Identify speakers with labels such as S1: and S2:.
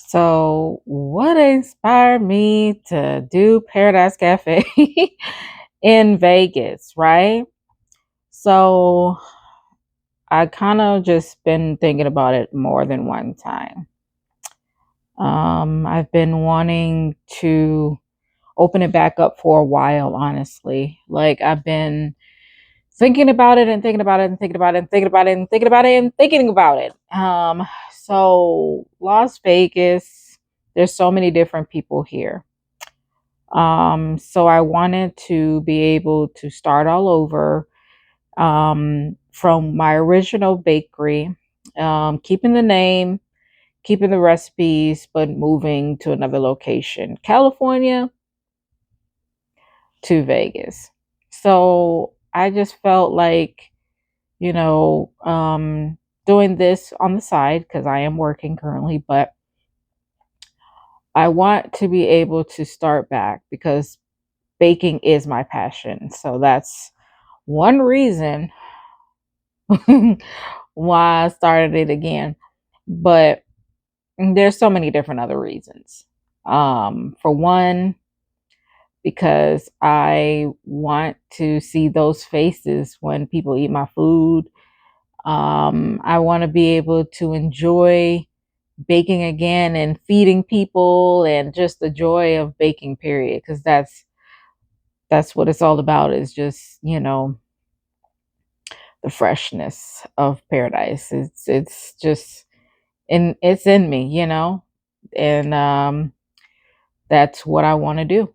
S1: So, what inspired me to do Paradise Cafe in Vegas, right? So, I kind of just been thinking about it more than one time. I've been wanting to open it back up for a while, honestly. Like, I've been thinking about it and thinking about it and thinking about it and thinking about it and thinking about it and thinking about it. So Las Vegas, there's so many different people here. So I wanted to be able to start all over from my original bakery, keeping the name, keeping the recipes, but moving to another location, California to Vegas. So I just felt like, you know, doing this on the side because I am working currently, but I want to be able to start back because baking is my passion. So that's one reason why I started it again. But there's so many different other reasons. For one, because I want to see those faces when people eat my food. I want to be able to enjoy baking again and feeding people and just the joy of baking, period. Because that's what it's all about, is just, the freshness of paradise. It's just it's in me, and that's what I want to do.